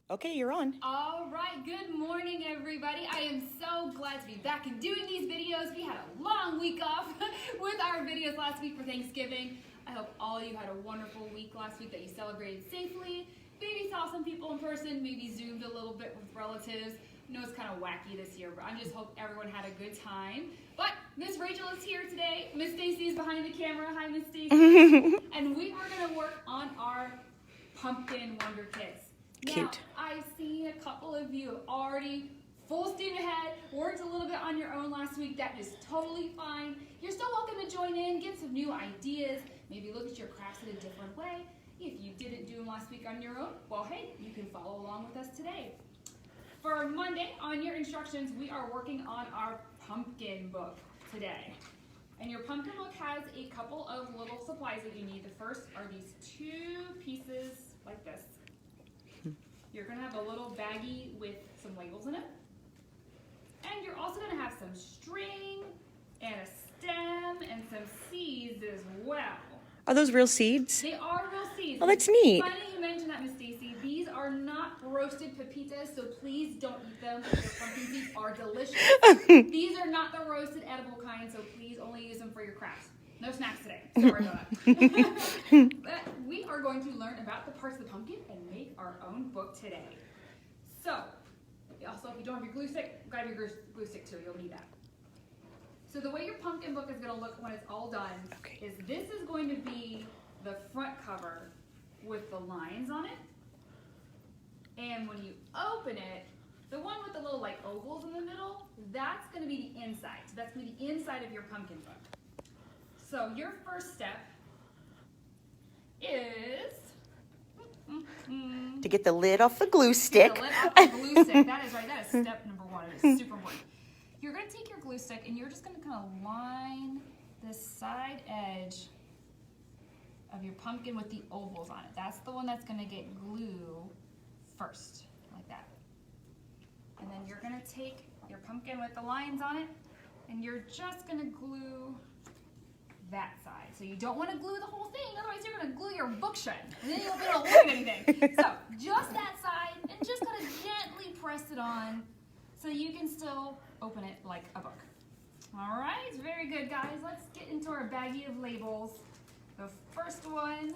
Okay, you're on. All right, good morning, everybody. I am so glad to be back and doing these videos. We had a long week off with our videos last week for Thanksgiving. I hope all of you had a wonderful week last week, that you celebrated safely. Maybe saw some people in person, maybe Zoomed a little bit with relatives. I know it's kind of wacky this year, but I just hope everyone had a good time. But Miss Rachel is here today. Miss Stacy is behind the camera. Hi, Miss Stacy. And we are going to work on our pumpkin wonder kits. Cute. Now, I've seen a couple of you have already full steam ahead, worked a little bit on your own last week. That is totally fine. You're still welcome to join in, get some new ideas, maybe look at your crafts in a different way. If you didn't do them last week on your own, well, hey, you can follow along with us today. For Monday, on your instructions, we are working on our pumpkin book today. And your pumpkin book has a couple of little supplies that you need. The first are these two pieces like this. You're going to have a little baggie with some labels in it. And you're also going to have some string and a stem and some seeds as well. Are those real seeds? They are real seeds. Oh, that's neat. Funny you mentioned that, Miss Stacy. These are not roasted pepitas, so please don't eat them. Their pumpkin seeds are delicious. These are not the roasted edible kind, so please only use them for your crafts. No snacks today. Sorry about that. But we are going to learn about the parts of the pumpkin and make our own book today. So, also, if you don't have your glue stick, grab your glue stick too. You'll need that. So the way your pumpkin book is going to look when it's all done is this is going to be the front cover with the lines on it. And when you open it, the one with the little like ovals in the middle, that's going to be the inside. So that's going to be the inside of your pumpkin book. So your first step is To get the lid off the glue stick. the lid off the glue stick. That is right. That is step number one. It is super important. You're going to take your glue stick and you're just going to kind of line the side edge of your pumpkin with the ovals on it. That's the one that's going to get glue first, like that. And then you're going to take your pumpkin with the lines on it and you're just going to glue that side. So you don't want to glue the whole thing, otherwise you're going to glue your book shut and then you won't be able to look at anything. So just that side and just kind of gently press it on so you can still open it like a book. All right, very good, guys. Let's get into our baggie of labels. The first one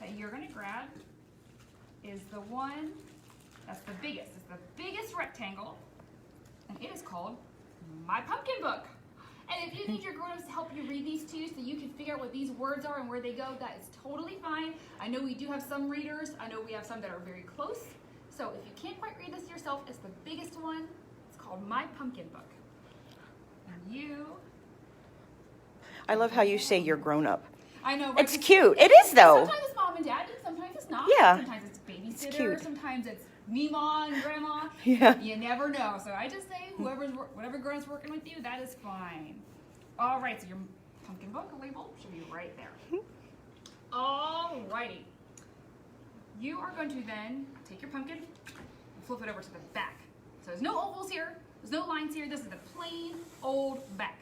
that you're going to grab is the one that's the biggest. It's the biggest rectangle, and it is called My Pumpkin Book. And if you need your grown-ups to help you read these too, so you can figure out what these words are and where they go, that is totally fine. I know we do have some readers. I know we have some that are very close. So if you can't quite read this yourself, it's the biggest one. It's called My Pumpkin Book. And you... I love how you say you're grown up. I know, right? It's cute. It is, though. Sometimes it's mom and dad, sometimes it's not. Yeah. Sometimes it's babysitter, cute. sometimes it's Mima and Grandma. Yeah. You never know. So I just say whatever grown-up's working with you, that is fine. All right, so your pumpkin book label should be right there. All righty. You are going to then take your pumpkin and flip it over to the back. So there's no ovals here, there's no lines here. This is the plain old back.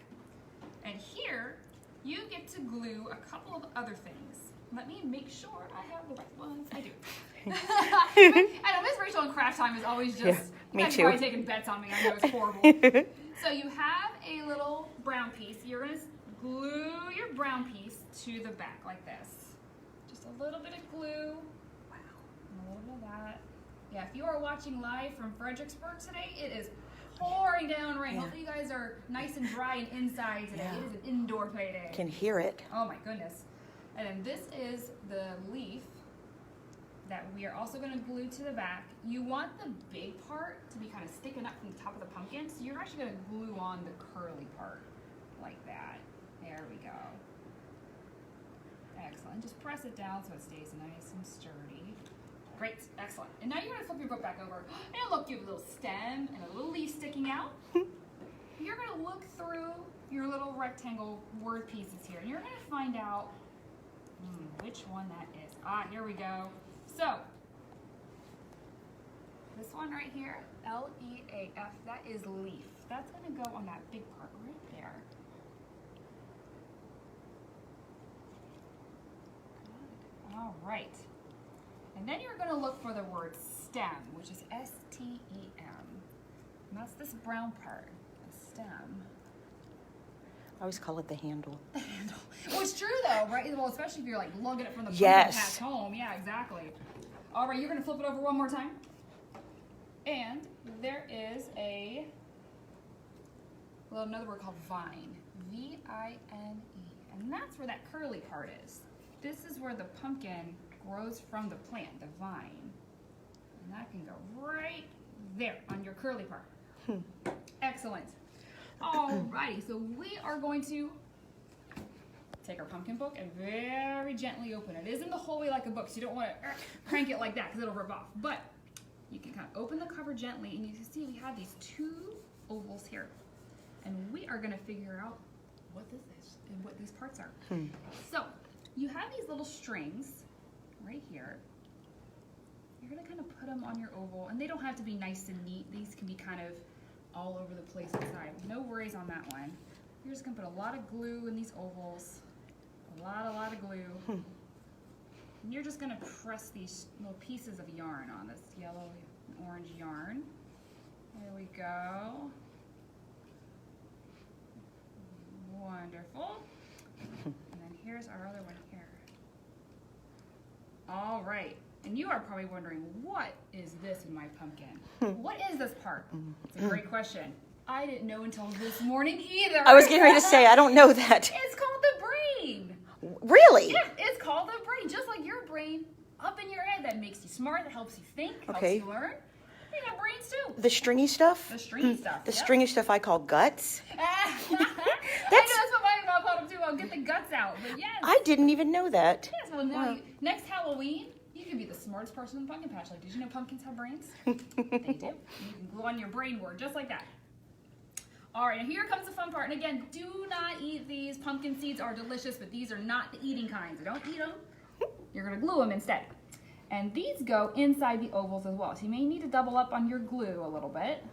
And here, you get to glue a couple of other things. Let me make sure I have the right ones. I do. I know Miss Rachel in craft time is always just, me too. Probably taking bets on me. I know it's horrible. So you have a little brown piece. You're going to glue your brown piece to the back like this. Just a little bit of glue. Wow. And a little bit of that. Yeah, if you are watching live from Fredericksburg today, it is pouring down rain. Hopefully you guys are nice and dry and inside today. It is an indoor play day. Can hear it. Oh my goodness. And then this is the leaf that we are also going to glue to the back. You want the big part to be kind of sticking up from the top of the pumpkin, so you're actually going to glue on the curly part like that. There we go. Excellent. Just press it down so it stays nice and sturdy. Great. Excellent. And now you're going to flip your book back over. And look, you have a little stem and a little leaf sticking out. You're going to look through your little rectangle word pieces here, and you're going to find out which one that is. Ah, here we go. So, this one right here, L-E-A-F, that is leaf. That's going to go on that big part right there. Good. All right. And then you're going to look for the word stem, which is STEM. And that's this brown part, the stem. I always call it the handle. The handle. Well, it's true though, right? Well, especially if you're like lugging it from the pumpkin Yes. patch home. Yeah, exactly. All right, you're gonna flip it over one more time. And there is another word called vine. V-I-N-E. And that's where that curly part is. This is where the pumpkin grows from the plant, the vine. And that can go right there on your curly part. Excellent. Alrighty, so we are going to take our pumpkin book and very gently open it. It is in the whole way like a book, so you don't want to crank it like that because it'll rip off. But you can kind of open the cover gently, and you can see we have these two ovals here. And we are going to figure out what this is and what these parts are. So you have these little strings right here. You're going to kind of put them on your oval, and they don't have to be nice and neat. These can be kind of all over the place inside. No worries on that one. You're just going to put a lot of glue in these ovals. A lot of glue. And you're just going to press these little pieces of yarn on this yellow and orange yarn. There we go. Wonderful. And then here's our other one here. All right. And you are probably wondering, what is this in my pumpkin? What is this part? It's a great question. I didn't know until this morning either. I was getting ready to say, I don't know that. It's called the brain. Really? Yeah, it's called the brain. Just like your brain up in your head that makes you smart, that helps you think, helps Okay. you learn. You got brains too. The stringy stuff? The stringy stuff. The yep. stringy stuff I call guts. I know that's what my mom called them too. I'll get the guts out. But yes. I didn't even know that. Yes, well, now Wow. next Halloween, you can be the smartest person in the pumpkin patch. Like, did you know pumpkins have brains? They do. You can glue on your brain word just like that. All right, and here comes the fun part. And again, do not eat these. Pumpkin seeds are delicious, but these are not the eating kind. So don't eat them. You're going to glue them instead. And these go inside the ovals as well. So you may need to double up on your glue a little bit,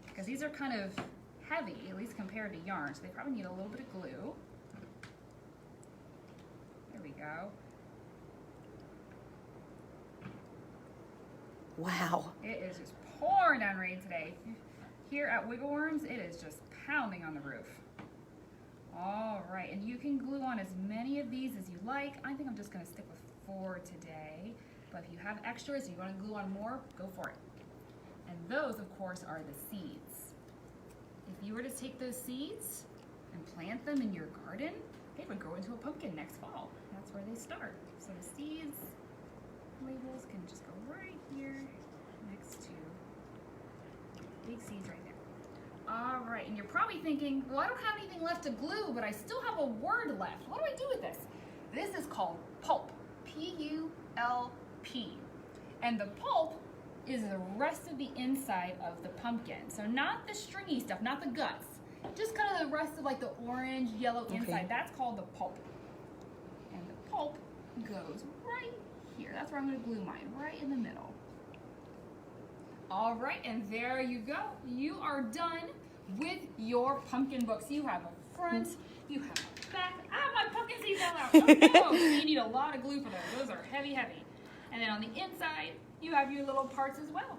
because these are kind of heavy, at least compared to yarn. So they probably need a little bit of glue. There we go. Wow. It is just pouring down rain today. Here at Wiggle Worms, it is just pounding on the roof. All right, and you can glue on as many of these as you like. I think I'm just going to stick with 4 today. But if you have extras and you want to glue on more, go for it. And those, of course, are the seeds. If you were to take those seeds and plant them in your garden, they would grow into a pumpkin next fall. That's where they start. So the seeds labels can just go right here next to big seeds right there. All right, and you're probably thinking, well, I don't have anything left to glue, but I still have a word left. What do I do with this? This is called pulp, P-U-L-P. And the pulp is the rest of the inside of the pumpkin. So not the stringy stuff, not the guts, just kind of the rest of like the orange, yellow inside. That's called the pulp. And the pulp goes right here. That's where I'm going to glue mine, right in the middle. All right, and there you go. You are done with your pumpkin books. You have a front, you have a back. Ah, my pumpkin seeds fell out. Oh, no. You need a lot of glue for those. Those are heavy, heavy. And then on the inside, you have your little parts as well.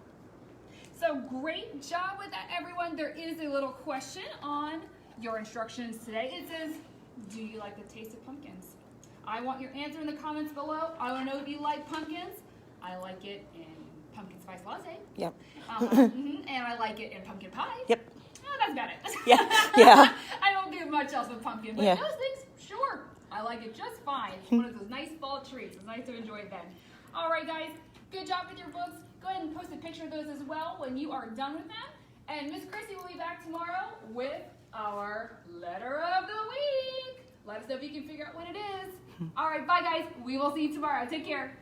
So great job with that, everyone. There is a little question on your instructions today. It says, do you like the taste of pumpkins? I want your answer in the comments below. I want to know if you like pumpkins. I like it in pumpkin spice latte. Yep. And I like it in pumpkin pie. Yep. Oh, that's about it. Yeah. Yeah. I don't do much else with pumpkin, but Yeah. those things, sure. I like it just fine. It's one of those nice fall treats. It's nice to enjoy it then. All right, guys. Good job with your books. Go ahead and post a picture of those as well when you are done with them. And Miss Chrissy will be back tomorrow with our letter of the week. Let us know if you can figure out what it is. All right, bye, guys. We will see you tomorrow. Take care.